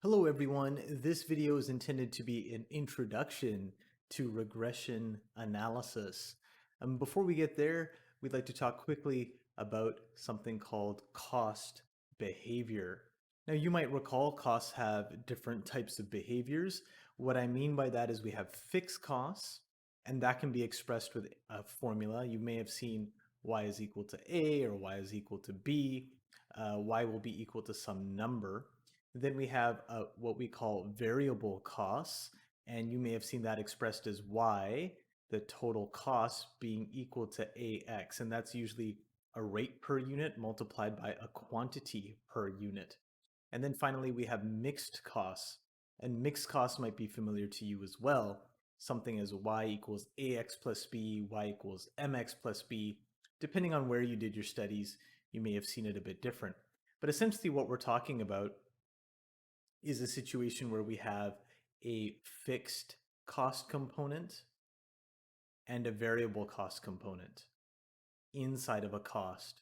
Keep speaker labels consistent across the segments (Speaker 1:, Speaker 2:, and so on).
Speaker 1: Hello everyone, this video is intended to be an introduction to regression analysis. Before we get there, we'd like to talk quickly about something called cost behavior. Now you might recall costs have different types of behaviors. What I mean by that is we have fixed costs, and that can be expressed with a formula. You may have seen y is equal to a or y is equal to b. Y will be equal to some number. Then we have what we call variable costs, and you may have seen that expressed as y, the total cost being equal to ax, and that's usually a rate per unit multiplied by a quantity per unit. And then finally, we have mixed costs, and mixed costs might be familiar to you as well, something as y equals ax plus b, y equals mx plus b. Depending on where you did your studies, you may have seen it a bit different. But essentially what we're talking about is a situation where we have a fixed cost component and a variable cost component inside of a cost.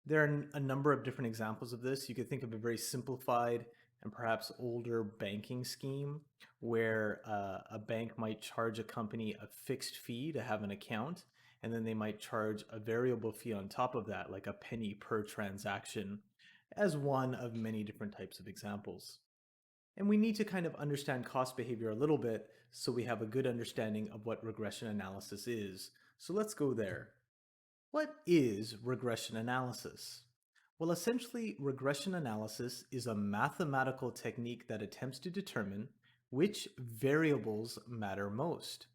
Speaker 1: There are a number of different examples of this. You could think of a very simplified and perhaps older banking scheme where a bank might charge a company a fixed fee to have an account, and then they might charge a variable fee on top of that, like a penny per transaction, as one of many different types of examples. And we need to kind of understand cost behavior a little bit so we have a good understanding of what regression analysis is. So let's go there. What is regression analysis? Well, essentially, regression analysis is a mathematical technique that attempts to determine which variables matter most,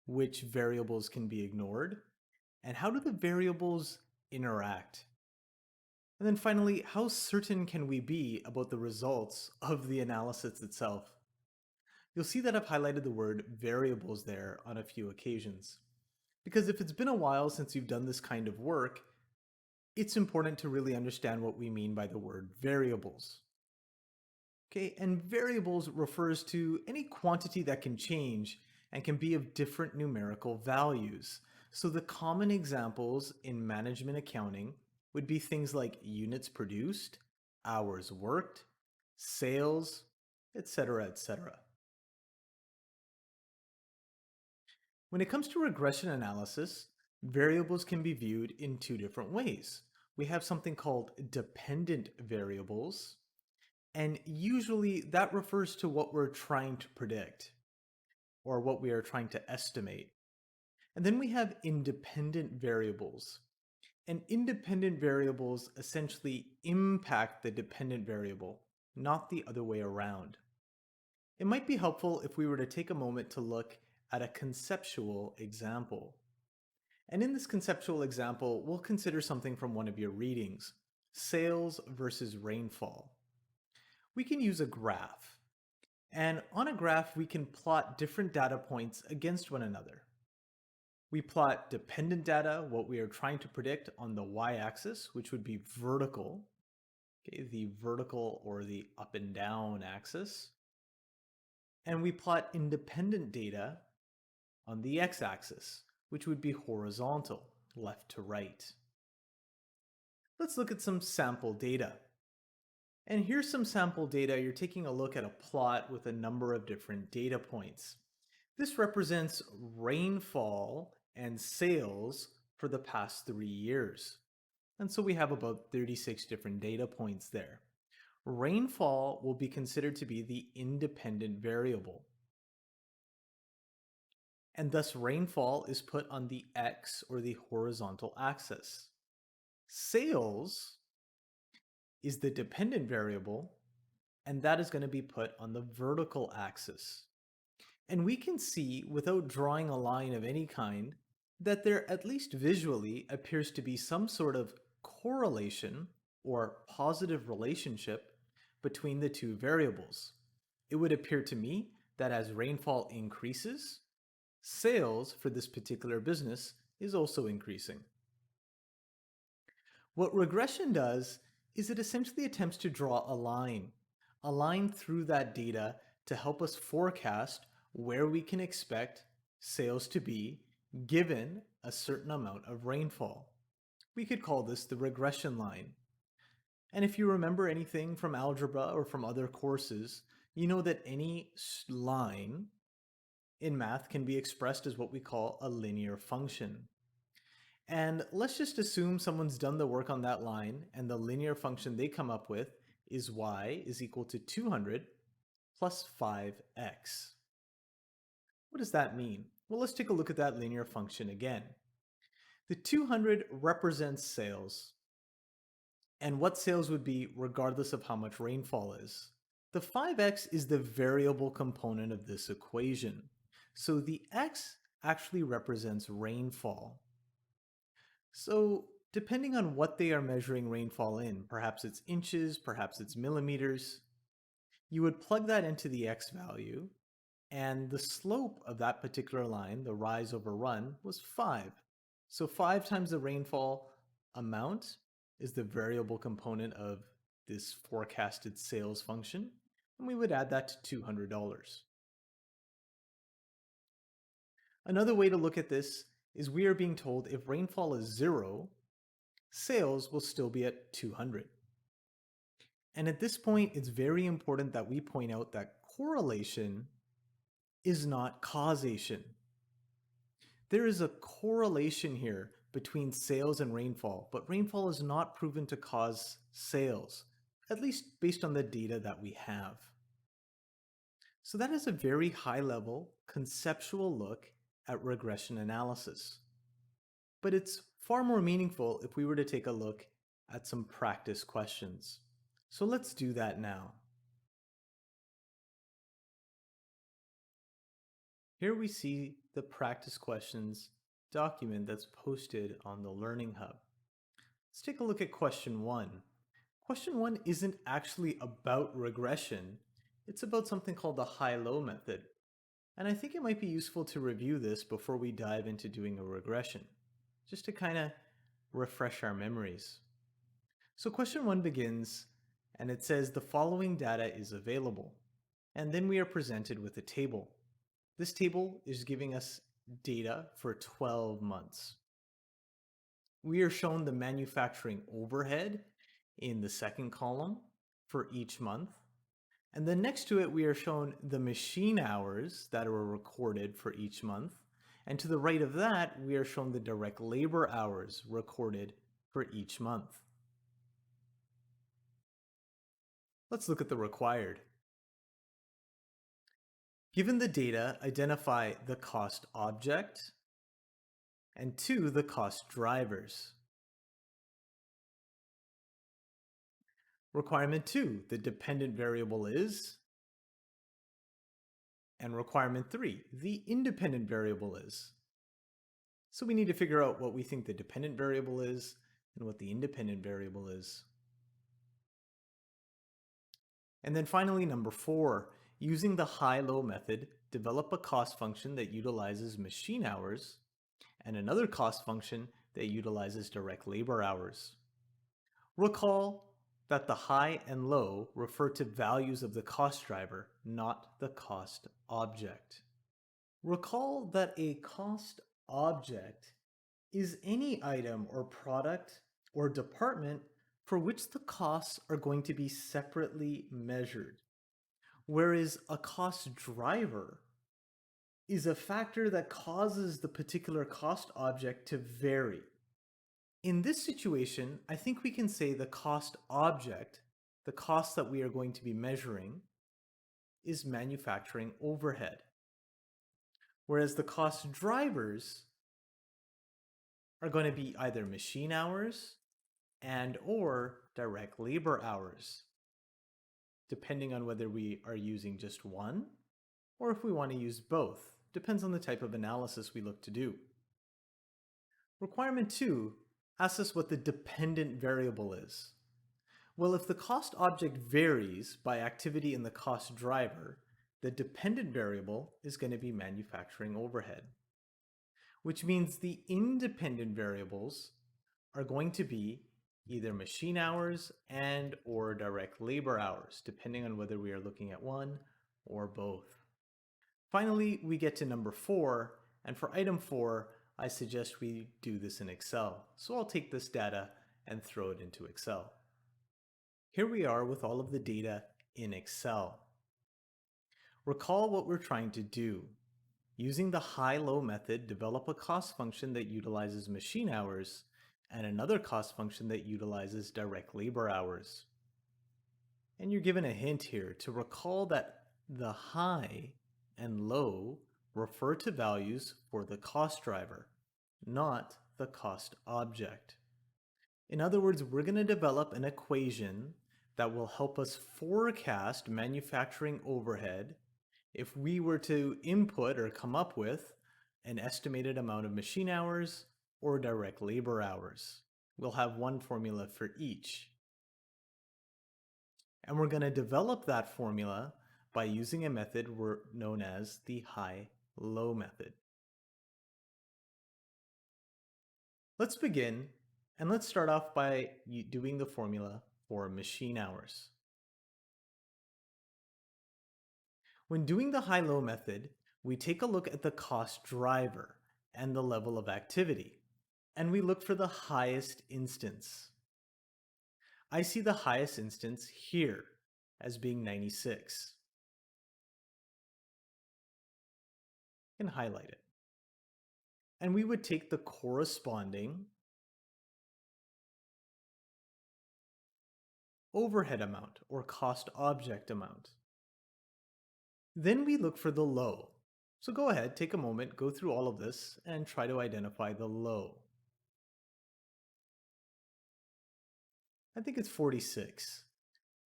Speaker 1: which variables can be ignored, and how do the variables interact. And then finally, how certain can we be about the results of the analysis itself? You'll see that I've highlighted the word variables there on a few occasions. Because if it's been a while since you've done this kind of work, it's important to really understand what we mean by the word variables. Okay, and variables refers to any quantity that can change and can be of different numerical values. So the common examples in management accounting would be things like units produced, hours worked, sales, etc., etc. When it comes to regression analysis, variables can be viewed in two different ways. We have something called dependent variables, and usually that refers to what we're trying to predict or what we are trying to estimate. And then we have independent variables. And independent variables essentially impact the dependent variable, not the other way around. It might be helpful if we were to take a moment to look at a conceptual example. And in this conceptual example, we'll consider something from one of your readings, sales versus rainfall. We can use a graph. And on a graph, we can plot different data points against one another. We plot dependent data, what we are trying to predict, on the y-axis, which would be vertical, okay, the vertical or the up and down axis. And we plot independent data on the x-axis, which would be horizontal, left to right. Let's look at some sample data. And here's some sample data. You're taking a look at a plot with a number of different data points. This represents rainfall and sales for the past 3 years. And so we have about 36 different data points there. Rainfall will be considered to be the independent variable. And thus rainfall is put on the x or the horizontal axis. Sales is the dependent variable, and that is going to be put on the vertical axis. And we can see, without drawing a line of any kind, that there, at least visually, appears to be some sort of correlation or positive relationship between the two variables. It would appear to me that as rainfall increases, sales for this particular business is also increasing. What regression does is it essentially attempts to draw a line through that data to help us forecast where we can expect sales to be given a certain amount of rainfall. We could call this the regression line. And if you remember anything from algebra or from other courses, You know that any line in math can be expressed as what we call a linear function. And let's just assume someone's done the work on that line and the linear function they come up with is y is equal to 200 plus 5x. What does that mean? Well, let's take a look at that linear function again. The 200 represents sales, and what sales would be regardless of how much rainfall is. The 5x is the variable component of this equation. So the x actually represents rainfall. So depending on what they are measuring rainfall in, perhaps it's inches, perhaps it's millimeters, you would plug that into the x value, and the slope of that particular line, the rise over run, was 5. So 5 times the rainfall amount is the variable component of this forecasted sales function, and we would add that to $200. Another way to look at this is we are being told if rainfall is 0, sales will still be at 200. And at this point, it's very important that we point out that correlation is not causation. There is a correlation here between sales and rainfall, but rainfall is not proven to cause sales, at least based on the data that we have. So that is a very high-level, conceptual look at regression analysis. But it's far more meaningful if we were to take a look at some practice questions. So let's do that now. Here we see the practice questions document that's posted on the Learning Hub. Let's take a look at question 1. Question 1 isn't actually about regression. It's about something called the high-low method. And I think it might be useful to review this before we dive into doing a regression, just to kind of refresh our memories. So question 1 begins, and it says the following data is available. And then we are presented with a table. This table is giving us data for 12 months. We are shown the manufacturing overhead in the second column for each month. And then next to it, we are shown the machine hours that are recorded for each month. And to the right of that, we are shown the direct labor hours recorded for each month. Let's look at the required. Given the data, identify the cost object and 2, the cost drivers. Requirement 2, the dependent variable is, and requirement 3, the independent variable is. So we need to figure out what we think the dependent variable is and what the independent variable is. And then finally, number 4, using the high-low method, develop a cost function that utilizes machine hours and another cost function that utilizes direct labor hours. Recall that the high and low refer to values of the cost driver, not the cost object. Recall that a cost object is any item or product or department for which the costs are going to be separately measured, whereas a cost driver is a factor that causes the particular cost object to vary. In this situation, I think we can say the cost object, the cost that we are going to be measuring, is manufacturing overhead, whereas the cost drivers are going to be either machine hours and or direct labor hours, depending on whether we are using just one or if we want to use both. Depends on the type of analysis we look to do. Requirement 2 asks us what the dependent variable is. Well, if the cost object varies by activity in the cost driver, the dependent variable is going to be manufacturing overhead, which means the independent variables are going to be either machine hours and or direct labor hours, depending on whether we are looking at one or both. Finally, we get to number 4, and for item 4, I suggest we do this in Excel. So I'll take this data and throw it into Excel. Here we are with all of the data in Excel. Recall what we're trying to do. Using the high-low method, develop a cost function that utilizes machine hours and another cost function that utilizes direct labor hours. And you're given a hint here to recall that the high and low refer to values for the cost driver, not the cost object. In other words, we're going to develop an equation that will help us forecast manufacturing overhead if we were to input or come up with an estimated amount of machine hours or direct labor hours. We'll have one formula for each. And we're going to develop that formula by using a method known as the high-low method. Let's begin, and let's start off by doing the formula for machine hours. When doing the high-low method, we take a look at the cost driver and the level of activity, and we look for the highest instance. I see the highest instance here as being 96. I can highlight it. And we would take the corresponding overhead amount or cost object amount. Then we look for the low. So go ahead, take a moment, go through all of this and try to identify the low. I think it's 46.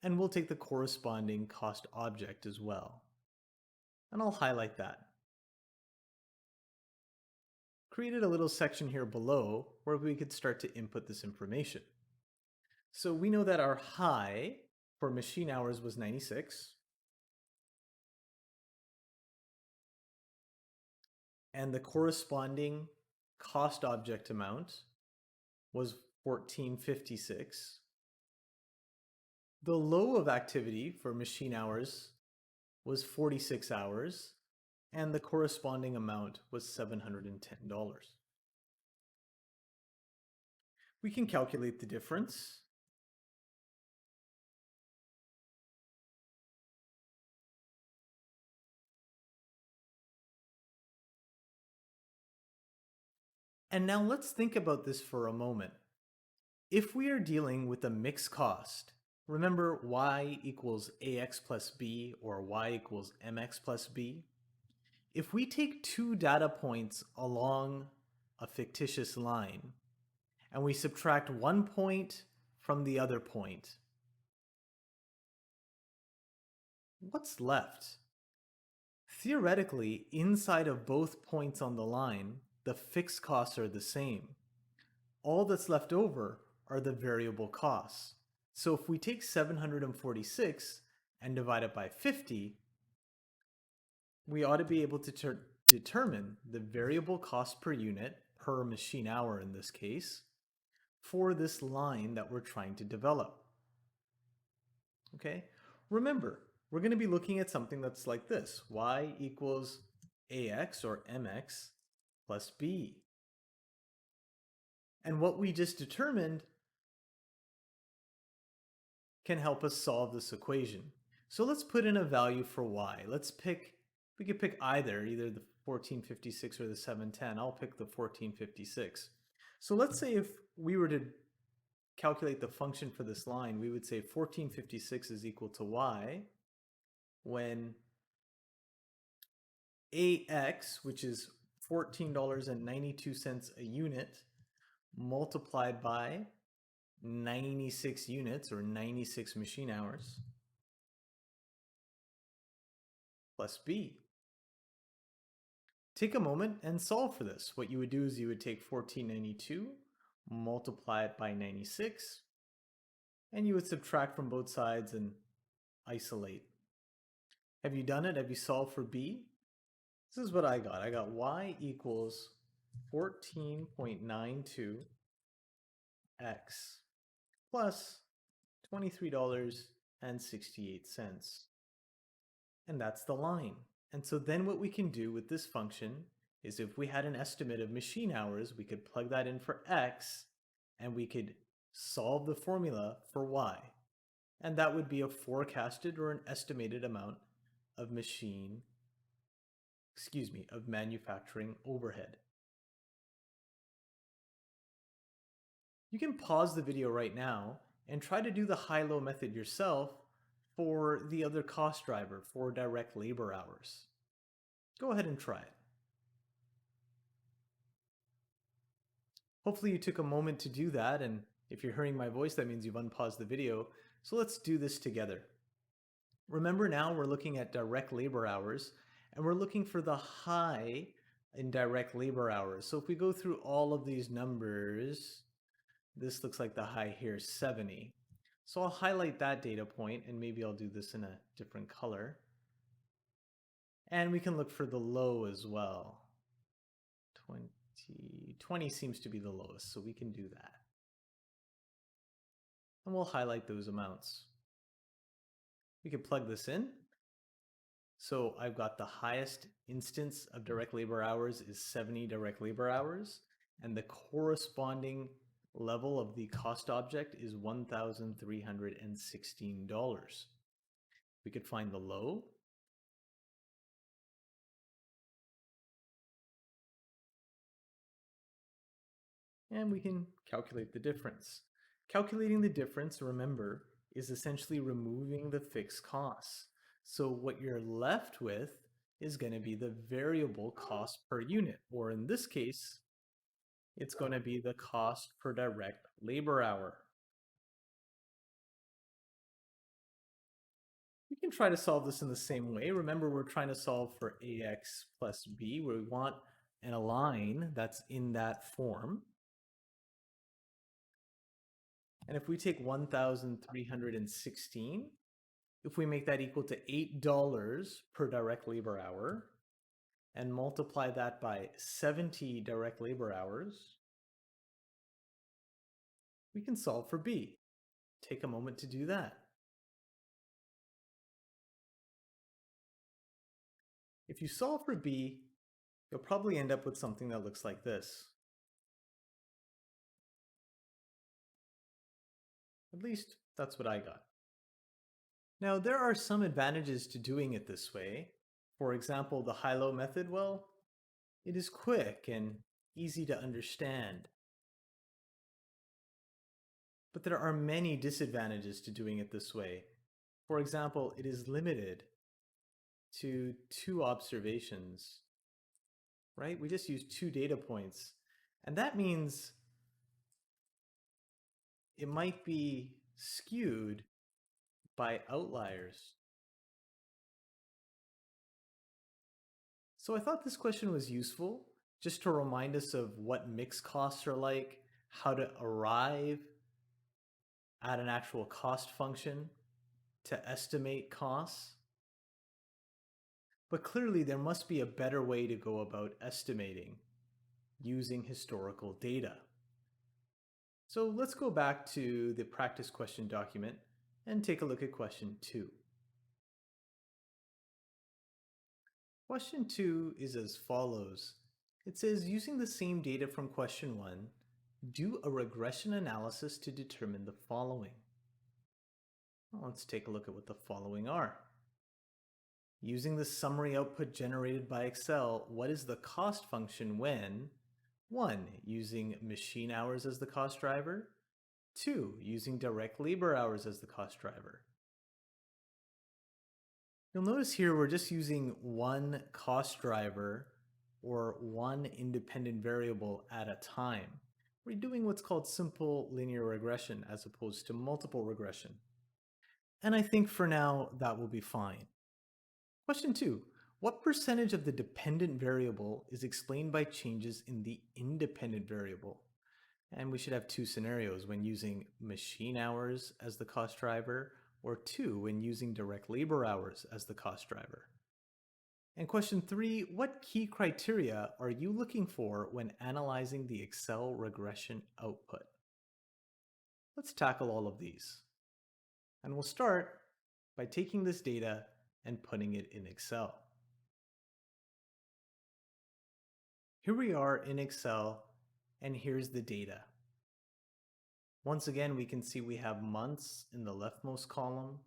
Speaker 1: And we'll take the corresponding cost object as well. And I'll highlight that. Created a little section here below where we could start to input this information. So we know that our high for machine hours was 96. And the corresponding cost object amount was 1456. The low of activity for machine hours was 46 hours, and the corresponding amount was $710. We can calculate the difference. And now let's think about this for a moment. If we are dealing with a mixed cost, remember y equals ax plus b or y equals mx plus b? If we take two data points along a fictitious line and we subtract one point from the other point, what's left? Theoretically, inside of both points on the line, the fixed costs are the same. All that's left over are the variable costs. So if we take 746 and divide it by 50, we ought to be able to determine the variable cost per unit, per machine hour in this case, for this line that we're trying to develop. Okay? Remember, we're going to be looking at something that's like this. Y equals ax or mx plus b. And what we just determined can help us solve this equation. So let's put in a value for y. We could pick either the 1456 or the 710. I'll pick the 1456. So let's say if we were to calculate the function for this line, we would say 1456 is equal to y when ax, which is $14.92 a unit, multiplied by 96 units or 96 machine hours plus b. Take a moment and solve for this. What you would do is you would take 1492, multiply it by 96, and you would subtract from both sides and isolate. Have you done it? Have you solved for b? This is what I got. I got y equals 14.92 x plus $23.68. And that's the line. And so then what we can do with this function is if we had an estimate of machine hours, we could plug that in for x and we could solve the formula for y. And that would be a forecasted or an estimated amount of of manufacturing overhead. You can pause the video right now and try to do the high-low method yourself for the other cost driver for direct labor hours. Go ahead and try it. Hopefully you took a moment to do that, and if you're hearing my voice, that means you've unpaused the video. So let's do this together. Remember, now we're looking at direct labor hours, and we're looking for the high in direct labor hours. So if we go through all of these numbers, this looks like the high here, 70. So I'll highlight that data point, and maybe I'll do this in a different color. And we can look for the low as well. 20 seems to be the lowest, so we can do that. And we'll highlight those amounts. We can plug this in. So I've got the highest instance of direct labor hours is 70 direct labor hours, and the corresponding level of the cost object is $1,316. We could find the low. And we can calculate the difference. Calculating the difference, remember, is essentially removing the fixed costs. So what you're left with is going to be the variable cost per unit, or in this case, it's going to be the cost per direct labor hour. We can try to solve this in the same way. Remember, we're trying to solve for AX plus B, where we want a line that's in that form. And if we take 1,316, if we make that equal to $8 per direct labor hour and multiply that by 70 direct labor hours, we can solve for B. Take a moment to do that. If you solve for B, you'll probably end up with something that looks like this. At least that's what I got. Now, there are some advantages to doing it this way. For example, the high-low method, well, it is quick and easy to understand. But there are many disadvantages to doing it this way. For example, it is limited to 2 observations, right? We just use 2 data points. And that means it might be skewed by outliers. So I thought this question was useful just to remind us of what mixed costs are like, how to arrive at an actual cost function to estimate costs. But clearly there must be a better way to go about estimating using historical data. So let's go back to the practice question document and take a look at question 2. Question 2 is as follows. It says, using the same data from question 1, do a regression analysis to determine the following. Well, let's take a look at what the following are. Using the summary output generated by Excel, what is the cost function when 1. Using machine hours as the cost driver, 2. Using direct labor hours as the cost driver. You'll notice here we're just using one cost driver or one independent variable at a time. We're doing what's called simple linear regression as opposed to multiple regression. And I think for now that will be fine. Question 2. What percentage of the dependent variable is explained by changes in the independent variable? And we should have 2 scenarios when using machine hours as the cost driver, or 2 when using direct labor hours as the cost driver. And question 3, what key criteria are you looking for when analyzing the Excel regression output? Let's tackle all of these. And we'll start by taking this data and putting it in Excel. Here we are in Excel, and here's the data. Once again, we can see we have months in the leftmost column,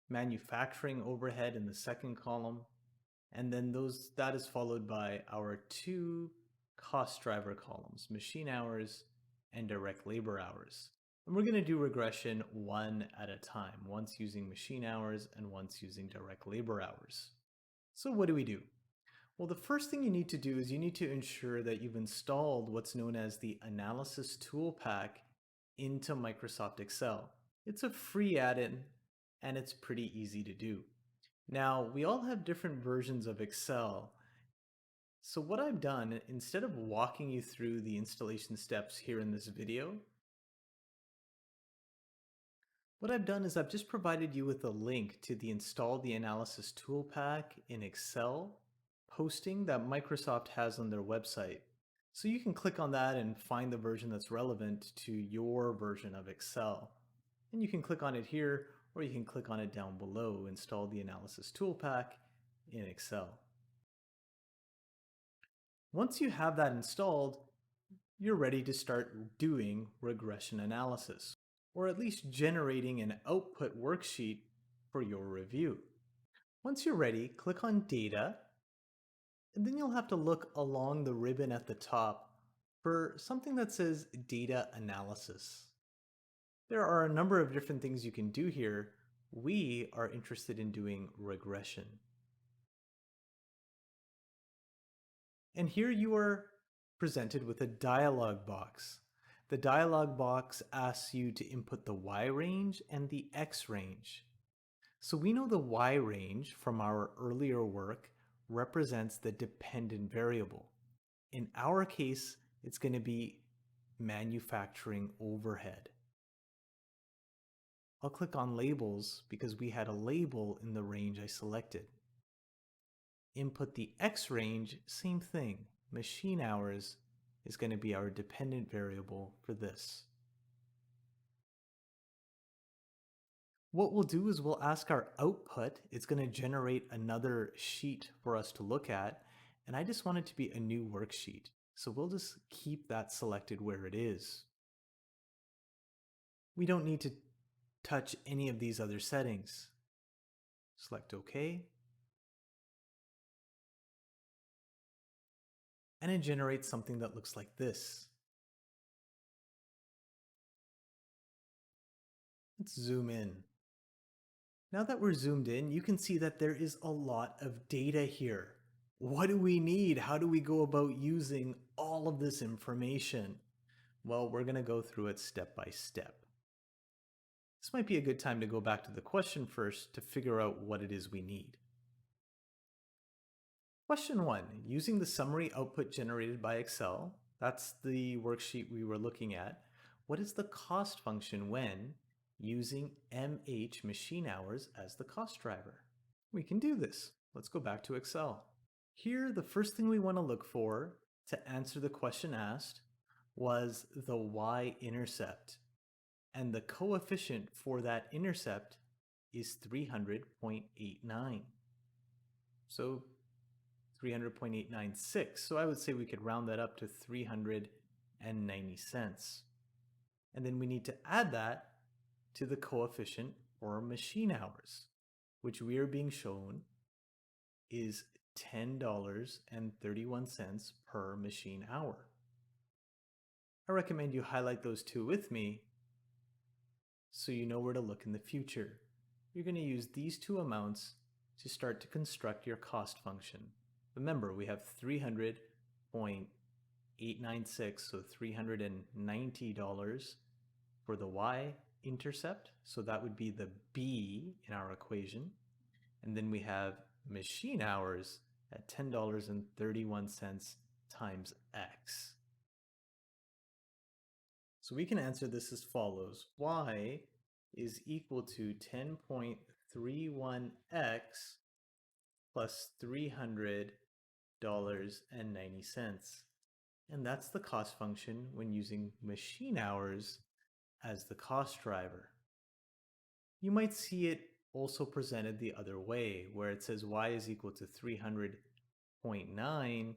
Speaker 1: manufacturing overhead in the second column, and then that is followed by our two cost driver columns, machine hours and direct labor hours. And we're going to do regression one at a time, once using machine hours and once using direct labor hours. So what do we do? Well, the first thing you need to do is you need to ensure that you've installed what's known as the Analysis Tool Pack into Microsoft Excel. It's a free add-in and it's pretty easy to do. Now, we all have different versions of Excel. So what I've done, instead of walking you through the installation steps here in this video, what I've done is I've just provided you with a link to the Install the Analysis Tool Pack in Excel posting that Microsoft has on their website. So you can click on that and find the version that's relevant to your version of Excel. And you can click on it here, or you can click on it down below, Install the Analysis Tool Pack in Excel. Once you have that installed, you're ready to start doing regression analysis, or at least generating an output worksheet for your review. Once you're ready, click on Data, and then you'll have to look along the ribbon at the top for something that says Data Analysis. There are a number of different things you can do here. We are interested in doing regression. And here you are presented with a dialog box. The dialog box asks you to input the Y range and the X range. So we know the Y range from our earlier work represents the dependent variable. In our case, it's going to be manufacturing overhead. I'll click on labels because we had a label in the range I selected. Input the X range, same thing. Machine hours is going to be our dependent variable for this. What we'll do is we'll ask our output. It's going to generate another sheet for us to look at, and I just want it to be a new worksheet. So we'll just keep that selected where it is. We don't need to touch any of these other settings. Select OK. And it generates something that looks like this. Let's zoom in. Now that we're zoomed in, you can see that there is a lot of data here. What do we need? How do we go about using all of this information? Well, we're going to go through it step by step. This might be a good time to go back to the question first to figure out what it is we need. Question 1, using the summary output generated by Excel, that's the worksheet we were looking at, what is the cost function when using MH machine hours as the cost driver? We can do this. Let's go back to Excel. Here, the first thing we want to look for to answer the question asked was the y-intercept. And the coefficient for that intercept is 300.89. So 300.896. So I would say we could round that up to 390 cents. And then we need to add that to the coefficient for machine hours, which we are being shown is $10.31 per machine hour. I recommend you highlight those two with me so you know where to look in the future. You're going to use these two amounts to start to construct your cost function. Remember, we have 300.896, so $390 for the y-intercept, so that would be the b in our equation. And then we have machine hours at $10.31 times x. So we can answer this as follows. Y is equal to 10.31x plus $300.90. And that's the cost function when using machine hours as the cost driver. You might see it also presented the other way, where it says y is equal to 300.9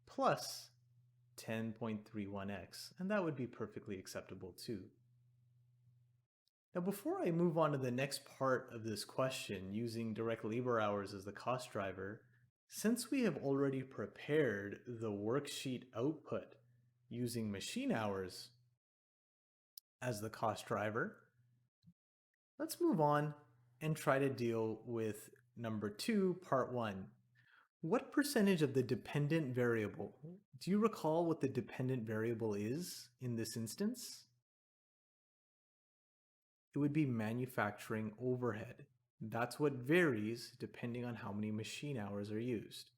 Speaker 1: plus 10.31x, and that would be perfectly acceptable too. Now, before I move on to the next part of this question, using direct labor hours as the cost driver, since we have already prepared the worksheet output using machine hours as the cost driver, let's move on and try to deal with number 2, part 1. What percentage of the dependent variable? Do you recall what the dependent variable is in this instance? It would be manufacturing overhead. That's what varies depending on how many machine hours are used.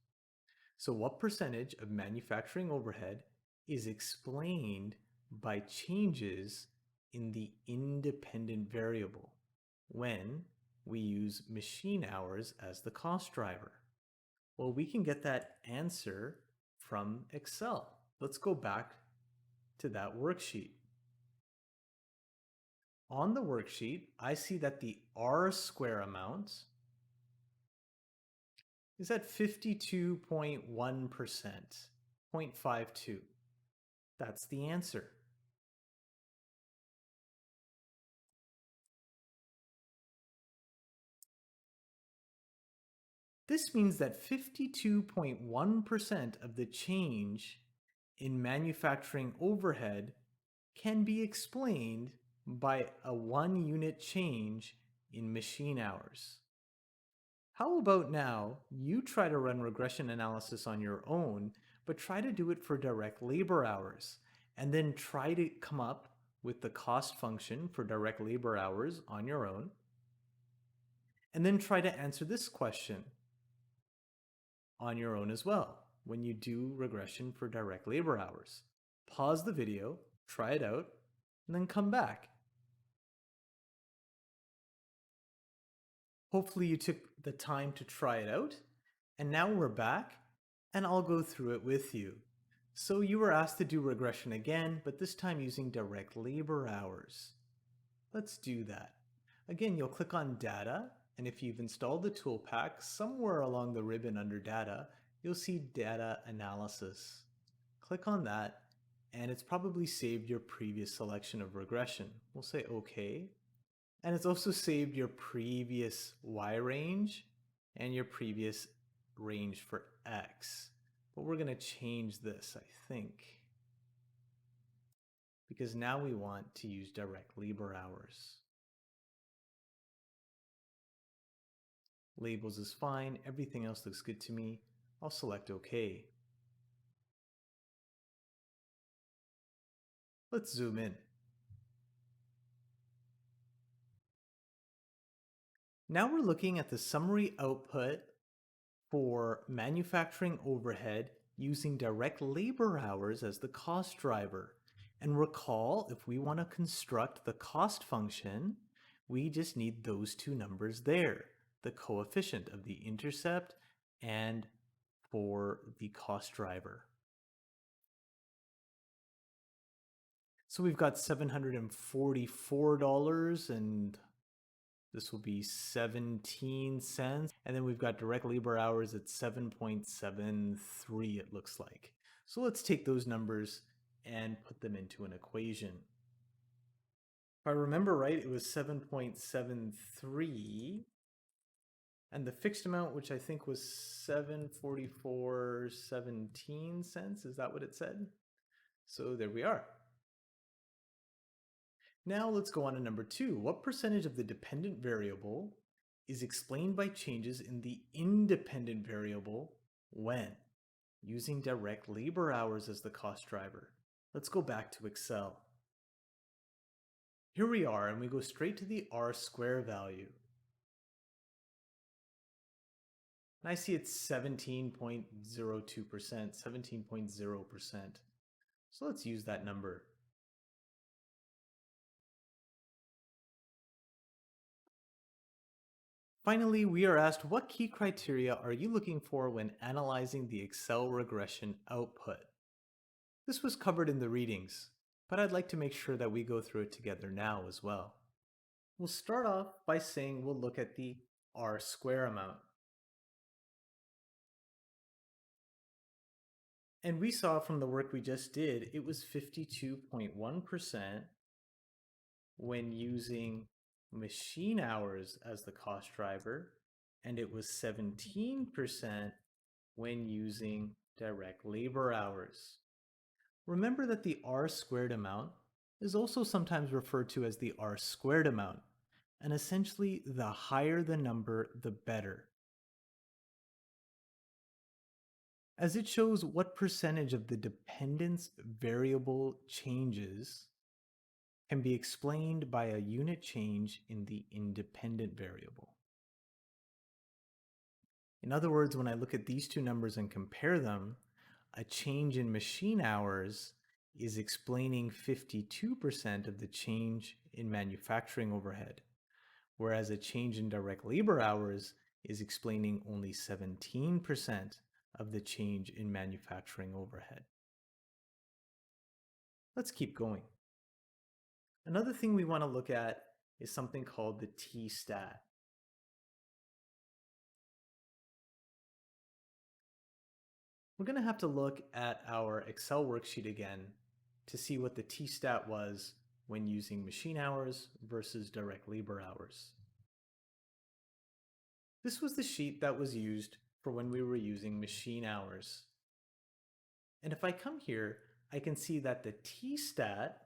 Speaker 1: So what percentage of manufacturing overhead is explained by changes in the independent variable when we use machine hours as the cost driver? Well, we can get that answer from Excel. Let's go back to that worksheet. On the worksheet, I see that the R square amount is at 52.1%, 0.52. That's the answer. This means that 52.1% of the change in manufacturing overhead can be explained by a 1 unit change in machine hours. How about now you try to run regression analysis on your own, but try to do it for direct labor hours, and then try to come up with the cost function for direct labor hours on your own, and then try to answer this question on your own as well when you do regression for direct labor hours. Pause the video, try it out, and then come back. Hopefully you took the time to try it out, and now we're back, and I'll go through it with you. So you were asked to do regression again, but this time using direct labor hours. Let's do that. Again, you'll click on Data, and if you've installed the tool pack, somewhere along the ribbon under Data, you'll see Data Analysis. Click on that, and it's probably saved your previous selection of regression. We'll say OK. And it's also saved your previous Y range and your previous range for X. But we're going to change this, I think, because now we want to use direct labor hours. Labels is fine. Everything else looks good to me. I'll select OK. Let's zoom in. Now we're looking at the summary output for manufacturing overhead using direct labor hours as the cost driver. And recall, if we want to construct the cost function, we just need those two numbers there, the coefficient of the intercept and for the cost driver. So we've got $744 and this will be 17 cents. And then we've got direct labor hours at 7.73, it looks like. So let's take those numbers and put them into an equation. If I remember right, it was 7.73. And the fixed amount, which I think was 744.17 Is that what it said? So there we are. Now let's go on to number 2. What percentage of the dependent variable is explained by changes in the independent variable when? Using direct labor hours as the cost driver. Let's go back to Excel. Here we are, and we go straight to the R square value. And I see it's 17.02%, 17.0%. So let's use that number. Finally, we are asked, what key criteria are you looking for when analyzing the Excel regression output? This was covered in the readings, but I'd like to make sure that we go through it together now as well. We'll start off by saying we'll look at the R square amount. And we saw from the work we just did, it was 52.1% when using machine hours as the cost driver, and it was 17% when using direct labor hours. Remember that the R squared amount is also sometimes referred to as the R squared amount, and essentially the higher the number, the better, as it shows what percentage of the dependence variable changes can be explained by a unit change in the independent variable. In other words, when I look at these two numbers and compare them, a change in machine hours is explaining 52% of the change in manufacturing overhead, whereas a change in direct labor hours is explaining only 17% of the change in manufacturing overhead. Let's keep going. Another thing we want to look at is something called the T-stat. We're going to have to look at our Excel worksheet again to see what the T-stat was when using machine hours versus direct labor hours. This was the sheet that was used for when we were using machine hours. And if I come here, I can see that the T-stat,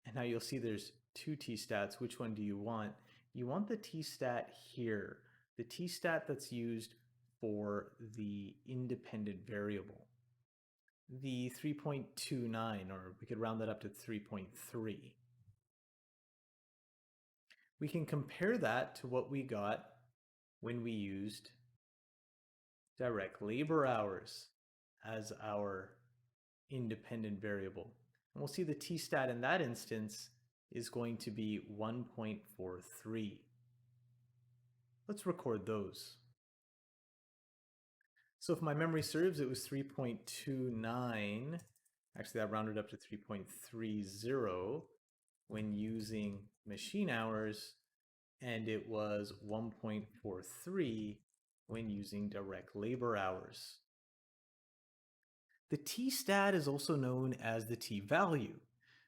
Speaker 1: and now you'll see there's two T-stats. Which one do you want? You want the T-stat here, the T-stat that's used for the independent variable, the 3.29, or we could round that up to 3.3. We can compare that to what we got when we used direct labor hours as our independent variable. And we'll see the T-stat in that instance is going to be 1.43. Let's record those. So if my memory serves, it was 3.29. Actually, that rounded up to 3.30 when using machine hours, and it was 1.43 when using direct labor hours. The T-stat is also known as the t-value.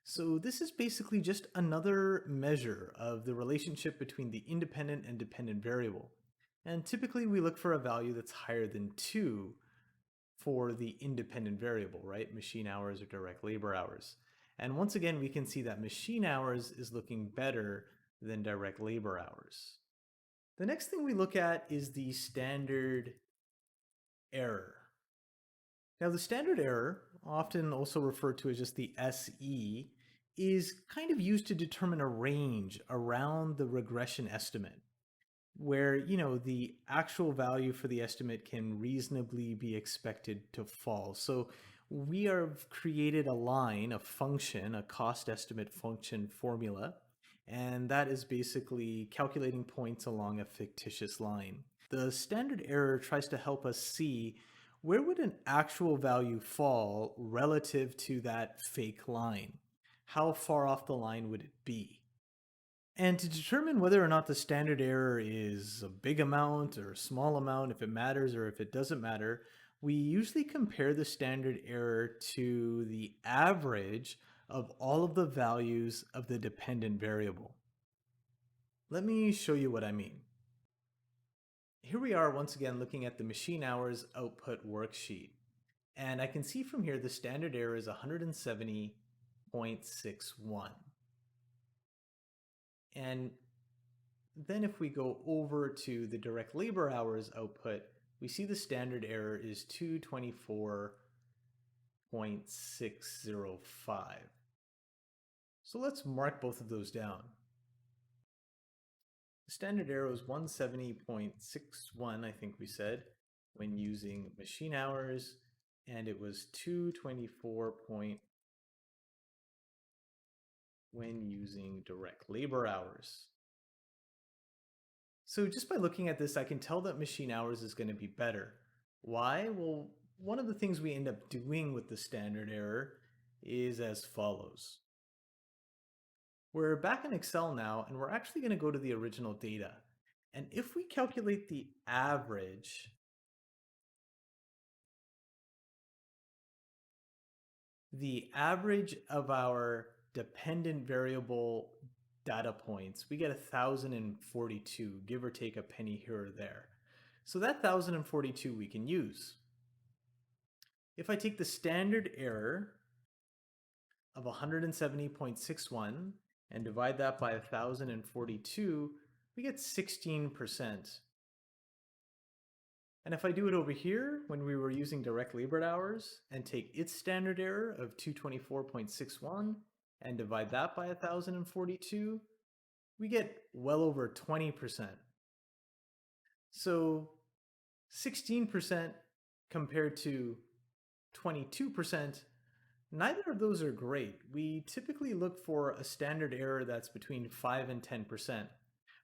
Speaker 1: So this is basically just another measure of the relationship between the independent and dependent variable. And typically we look for a value that's higher than 2 for the independent variable, right? Machine hours or direct labor hours. And once again, we can see that machine hours is looking better than direct labor hours. The next thing we look at is the standard error. Now, the standard error, often also referred to as just the SE, is kind of used to determine a range around the regression estimate, where, the actual value for the estimate can reasonably be expected to fall. So we have created a line, a function, a cost estimate function formula, and that is basically calculating points along a fictitious line. The standard error tries to help us see where would an actual value fall relative to that fake line? How far off the line would it be? And to determine whether or not the standard error is a big amount or a small amount, if it matters or if it doesn't matter, we usually compare the standard error to the average of all of the values of the dependent variable. Let me show you what I mean. Here we are once again looking at the machine hours output worksheet. And I can see from here the standard error is 170.61. And then if we go over to the direct labor hours output, we see the standard error is 224.605. So let's mark both of those down. The standard error is 170.61, I think we said, when using machine hours, and it was 224. When using direct labor hours. So just by looking at this, I can tell that machine hours is going to be better. Why? Well, one of the things we end up doing with the standard error is as follows. We're back in Excel now, and we're actually going to go to the original data. And if we calculate the average of our dependent variable data points, we get 1,042, give or take a penny here or there. So that 1,042 we can use. If I take the standard error of 170.61 and divide that by 1,042, we get 16%. And if I do it over here, when we were using direct labored hours, and take its standard error of 224.61 and divide that by 1,042, we get well over 20%. So 16% compared to 22%, neither of those are great. We typically look for a standard error that's between 5 and 10%.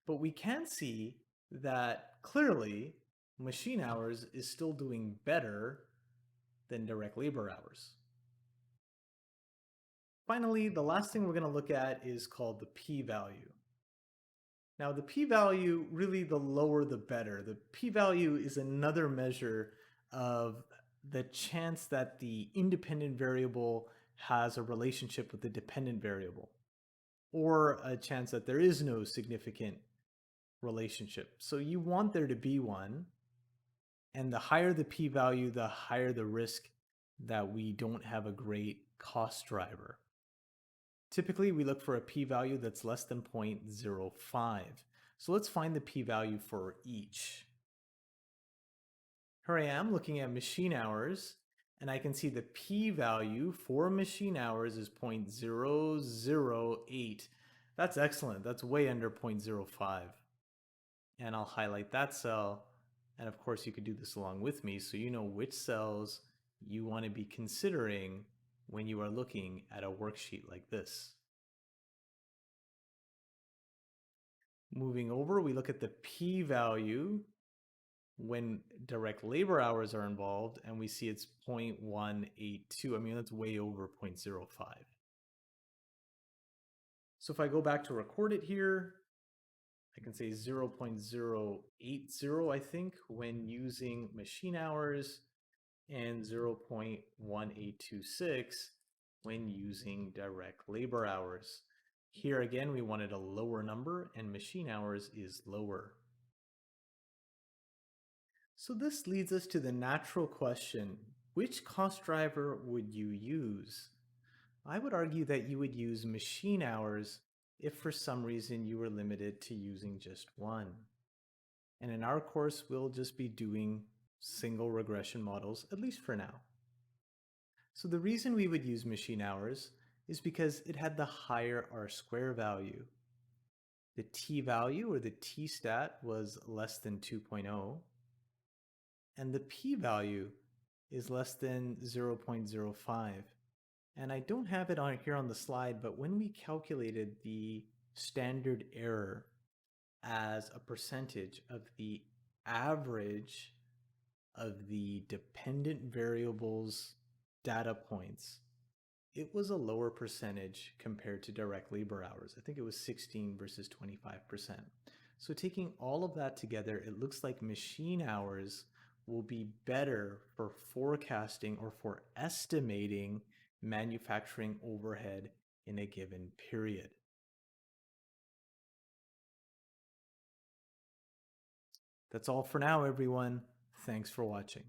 Speaker 1: But we can see that clearly machine hours is still doing better than direct labor hours. Finally, the last thing we're going to look at is called the p-value. Now the p-value, really the lower the better. The p-value is another measure of the chance that the independent variable has a relationship with the dependent variable, or a chance that there is no significant relationship. So you want there to be one, and the higher the p-value, the higher the risk that we don't have a great cost driver. Typically, we look for a p-value that's less than 0.05. So let's find the p-value for each. Here I am looking at machine hours, and I can see the p-value for machine hours is 0.008. That's excellent. That's way under 0.05. And I'll highlight that cell. And of course, you could do this along with me so you know which cells you want to be considering when you are looking at a worksheet like this. Moving over, we look at the p-value when direct labor hours are involved, and we see it's 0.182. I mean, that's way over 0.05. So if I go back to record it here, I can say 0.080, I think, when using machine hours, and 0.1826 when using direct labor hours. Here again, we wanted a lower number, and machine hours is lower. So this leads us to the natural question, which cost driver would you use? I would argue that you would use machine hours if for some reason you were limited to using just one. And in our course, we'll just be doing single regression models, at least for now. So the reason we would use machine hours is because it had the higher R-square value. The t-value, or the t-stat, was less than 2.0, and the p-value is less than 0.05. And I don't have it on here on the slide, but when we calculated the standard error as a percentage of the average of the dependent variables data points, it was a lower percentage compared to direct labor hours. I think it was 16 versus 25%. So taking all of that together, it looks like machine hours will be better for forecasting or for estimating manufacturing overhead in a given period. That's all for now, everyone. Thanks for watching.